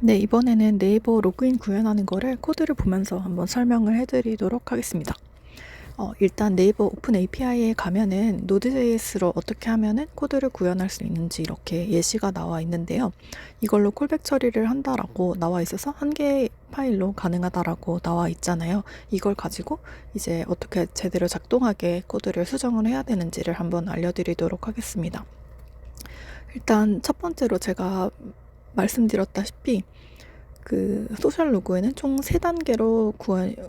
네, 이번에는 네이버 로그인 구현하는 거를 코드를 보면서 한번 설명을 해드리도록 하겠습니다. 일단 네이버 오픈 API에 가면은 Node.js로 어떻게 하면은 코드를 구현할 수 있는지 이렇게 예시가 나와 있는데요. 이걸로 콜백 처리를 한다라고 나와 있어서 한 개의 파일로 가능하다라고 나와 있잖아요. 이걸 가지고 이제 어떻게 제대로 작동하게 코드를 수정을 해야 되는지를 한번 알려드리도록 하겠습니다. 일단 첫 번째로 제가 말씀드렸다시피 그 소셜 로그에는 총 3단계로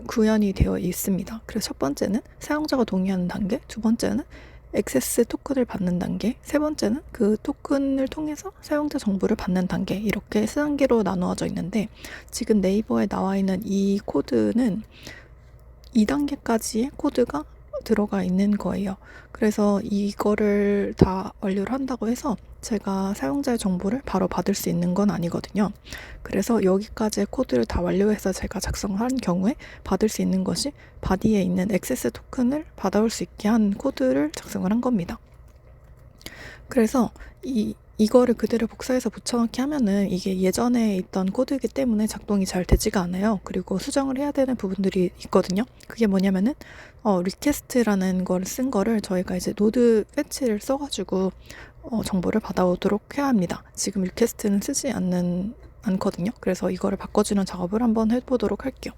구현이 되어 있습니다. 그래서 첫 번째는 사용자가 동의하는 단계, 두 번째는 액세스 토큰을 받는 단계, 세 번째는 그 토큰을 통해서 사용자 정보를 받는 단계, 이렇게 3단계로 나누어져 있는데, 지금 네이버에 나와 있는 이 코드는 2단계까지의 코드가 들어가 있는 거예요. 그래서 이거를 다 완료를 한다고 해서 제가 사용자의 정보를 바로 받을 수 있는 건 아니거든요. 그래서 여기까지의 코드를 다 완료해서 제가 작성한 경우에 받을 수 있는 것이 바디에 있는 액세스 토큰을 받아올 수 있게 한 코드를 작성을 한 겁니다. 그래서 이거를 그대로 복사해서 붙여넣기 하면은 이게 예전에 있던 코드이기 때문에 작동이 잘 되지가 않아요. 그리고 수정을 해야 되는 부분들이 있거든요. 그게 뭐냐면은 리퀘스트라는 걸 쓴 거를 저희가 이제 노드 패치를 써가지고 정보를 받아오도록 해야 합니다. 지금 리퀘스트는 쓰지 않거든요. 그래서 이거를 바꿔주는 작업을 한번 해보도록 할게요.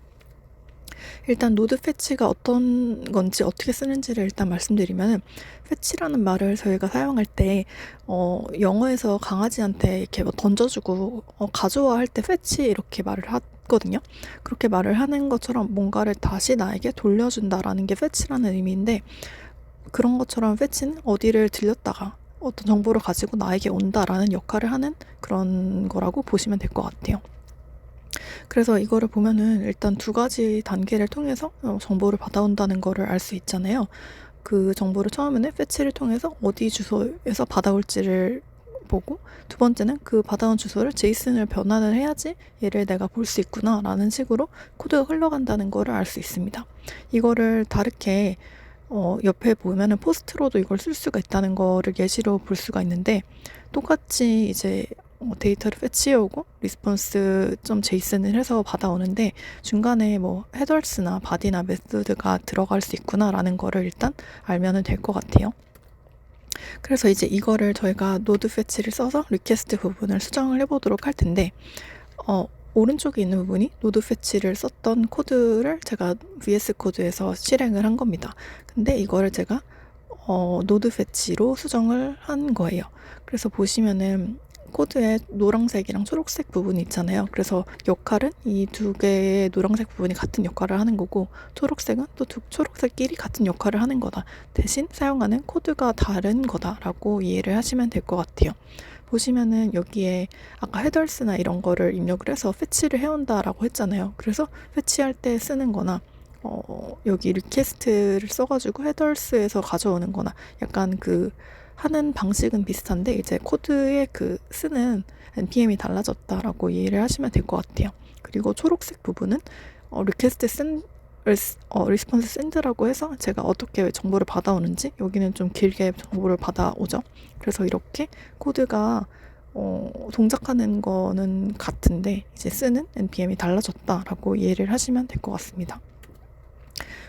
일단 노드 패치가 어떤 건지 어떻게 쓰는지를 일단 말씀드리면, 패치라는 말을 저희가 사용할 때 영어에서 강아지한테 이렇게 뭐 던져주고 가져와 할 때 패치 이렇게 말을 하거든요. 그렇게 말을 하는 것처럼 뭔가를 다시 나에게 돌려준다라는 게 패치라는 의미인데, 그런 것처럼 패치는 어디를 들렸다가 어떤 정보를 가지고 나에게 온다라는 역할을 하는 그런 거라고 보시면 될 것 같아요. 그래서 이거를 보면은 일단 2가지 단계를 통해서 정보를 받아온다는 거를 알 수 있잖아요. 그 정보를 처음에는 패치를 통해서 어디 주소에서 받아올지를 보고, 두 번째는 그 받아온 주소를 제이슨을 변환을 해야지 얘를 내가 볼 수 있구나 라는 식으로 코드가 흘러간다는 거를 알 수 있습니다. 이거를 다르게 옆에 보면은 포스트로도 이걸 쓸 수가 있다는 거를 예시로 볼 수가 있는데, 똑같이 이제 데이터를 패치해오고 response.json을 해서 받아오는데, 중간에 뭐 헤더스나 바디나 메소드가 들어갈 수 있구나라는 거를 일단 알면은 될 것 같아요. 그래서 이제 이거를 저희가 노드 패치를 써서 리퀘스트 부분을 수정을 해보도록 할 텐데, 오른쪽에 있는 부분이 노드 패치를 썼던 코드를 제가 VS 코드에서 실행을 한 겁니다. 근데 이거를 제가 노드 패치로 수정을 한 거예요. 그래서 보시면은 코드에 노란색이랑 초록색 부분이 있잖아요. 그래서 역할은 이 2개의 노란색 부분이 같은 역할을 하는 거고, 초록색은 또 초록색끼리 같은 역할을 하는 거다. 대신 사용하는 코드가 다른 거다라고 이해를 하시면 될 것 같아요. 보시면은 여기에 아까 헤더스나 이런 거를 입력을 해서 패치를 해온다라고 했잖아요. 그래서 패치할 때 쓰는 거나 여기 리퀘스트를 써가지고 헤더스에서 가져오는 거나, 약간 그 하는 방식은 비슷한데 이제 코드의 그 쓰는 npm이 달라졌다라고 이해를 하시면 될 것 같아요. 그리고 초록색 부분은 리퀘스트 리스폰스 샌드라고 해서 제가 어떻게 정보를 받아오는지, 여기는 좀 길게 정보를 받아오죠. 그래서 이렇게 코드가 동작하는 거는 같은데 이제 쓰는 npm이 달라졌다라고 이해를 하시면 될 것 같습니다.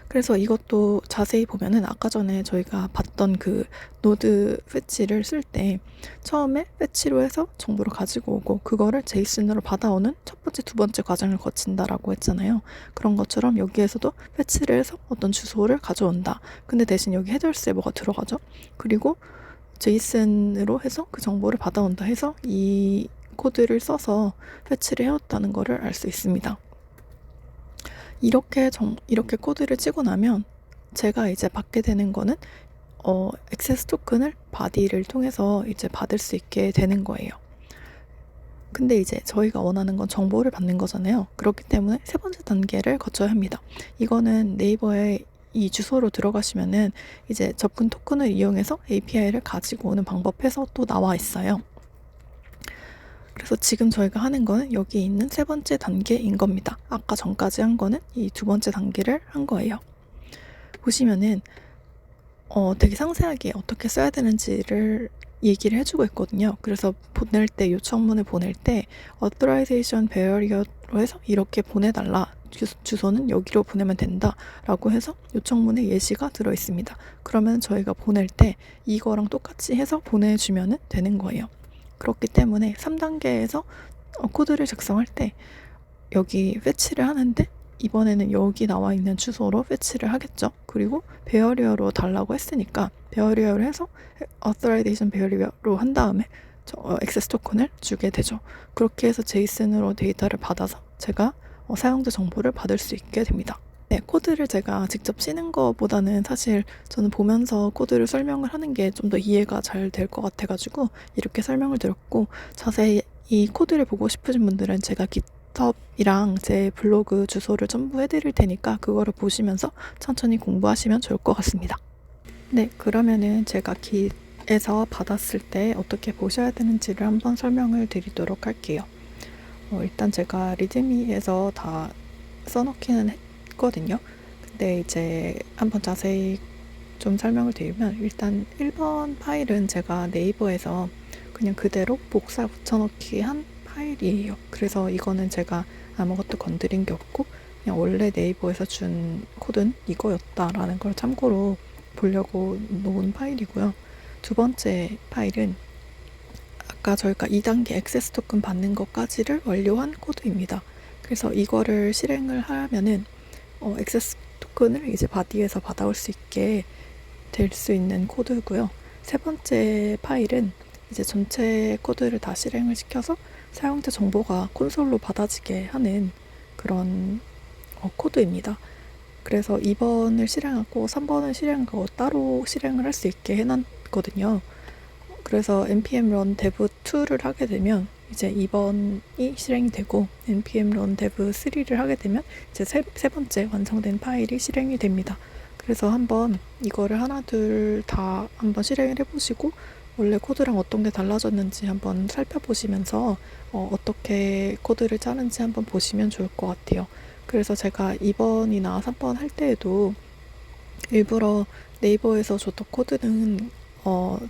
그래서 이것도 자세히 보면은 아까 전에 저희가 봤던 그 노드 패치를 쓸 때 처음에 패치로 해서 정보를 가지고 오고 그거를 제이슨으로 받아오는 첫 번째, 두 번째 과정을 거친다라고 했잖아요. 그런 것처럼 여기에서도 패치를 해서 어떤 주소를 가져온다. 근데 대신 여기 헤더스에 뭐가 들어가죠? 그리고 제이슨으로 해서 그 정보를 받아온다 해서 이 코드를 써서 패치를 해왔다는 거를 알 수 있습니다. 이렇게 코드를 치고 나면 제가 이제 받게 되는 거는 액세스 토큰을 바디를 통해서 이제 받을 수 있게 되는 거예요. 근데 이제 저희가 원하는 건 정보를 받는 거잖아요. 그렇기 때문에 세 번째 단계를 거쳐야 합니다. 이거는 네이버에 이 주소로 들어가시면은 이제 접근 토큰을 이용해서 API를 가지고 오는 방법에서 또 나와 있어요. 그래서 지금 저희가 하는 거는 여기 있는 세 번째 단계인 겁니다. 아까 전까지 한 거는 이 두 번째 단계를 한 거예요. 보시면은 되게 상세하게 어떻게 써야 되는지를 얘기를 해주고 있거든요. 그래서 보낼 때, 요청문을 보낼 때 authorization barrier로 해서 이렇게 보내달라. 주소는 여기로 보내면 된다. 라고 해서 요청문에 예시가 들어 있습니다. 그러면 저희가 보낼 때 이거랑 똑같이 해서 보내주면 되는 거예요. 그렇기 때문에 3단계에서 코드를 작성할 때 여기 패치를 하는데 이번에는 여기 나와 있는 주소로 패치를 하겠죠. 그리고 베어리어로 달라고 했으니까 베어리어를 해서 authorization 베어리어로 한 다음에 액세스 토큰을 주게 되죠. 그렇게 해서 제이슨으로 데이터를 받아서 제가 사용자 정보를 받을 수 있게 됩니다. 네, 코드를 제가 직접 치는 것보다는 사실 저는 보면서 코드를 설명을 하는 게 좀 더 이해가 잘 될 것 같아가지고 이렇게 설명을 드렸고, 자세히 이 코드를 보고 싶으신 분들은 제가 깃허브이랑 제 블로그 주소를 첨부해 드릴 테니까 그거를 보시면서 천천히 공부하시면 좋을 것 같습니다. 네, 그러면은 제가 깃에서 받았을 때 어떻게 보셔야 되는지를 한번 설명을 드리도록 할게요. 일단 제가 리드미에서 다 써놓기는 했거든요. 근데 이제 한번 자세히 좀 설명을 드리면, 일단 1번 파일은 제가 네이버에서 그냥 그대로 복사 붙여넣기 한 파일이에요. 그래서 이거는 제가 아무것도 건드린 게 없고 그냥 원래 네이버에서 준 코드는 이거였다라는 걸 참고로 보려고 놓은 파일이고요. 두 번째 파일은 아까 저희가 2단계 액세스 토큰 받는 것까지를 완료한 코드입니다. 그래서 이거를 실행을 하면은 액세스 토큰을 이제 바디에서 받아올 수 있게 될 수 있는 코드고요. 세 번째 파일은 이제 전체 코드를 다 실행을 시켜서 사용자 정보가 콘솔로 받아지게 하는 그런 코드입니다. 그래서 2번을 실행하고 3번을 실행하고 따로 실행을 할 수 있게 해놨거든요. 그래서 npm run dev 2를 하게 되면 이제 2번이 실행이 되고, npm run dev 3를 하게 되면 이제 세 번째 완성된 파일이 실행이 됩니다. 그래서 한번 이거를 하나 둘 다 한번 실행을 해보시고 원래 코드랑 어떤 게 달라졌는지 한번 살펴보시면서 어떻게 코드를 짜는지 한번 보시면 좋을 것 같아요. 그래서 제가 2번이나 3번 할 때에도 일부러 네이버에서 줬던 코드는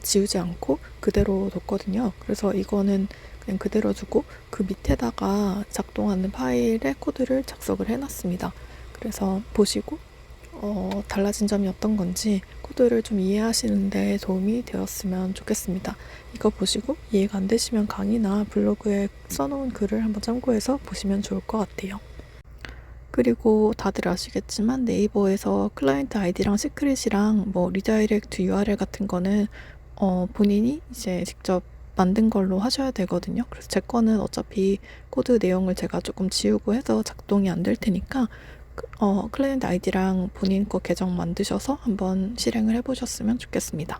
지우지 않고 그대로 뒀거든요. 그래서 이거는 그냥 그대로 두고 그 밑에다가 작동하는 파일에 코드를 작성을 해놨습니다. 그래서 보시고 달라진 점이 어떤 건지 코드를 좀 이해하시는 데 도움이 되었으면 좋겠습니다. 이거 보시고 이해가 안 되시면 강의나 블로그에 써놓은 글을 한번 참고해서 보시면 좋을 것 같아요. 그리고 다들 아시겠지만 네이버에서 클라이언트 아이디랑 시크릿이랑 뭐 리다이렉트 URL 같은 거는 본인이 이제 직접 만든 걸로 하셔야 되거든요. 그래서 제 거는 어차피 코드 내용을 제가 조금 지우고 해서 작동이 안 될 테니까 클라이언트 아이디랑 본인 거 계정 만드셔서 한번 실행을 해보셨으면 좋겠습니다.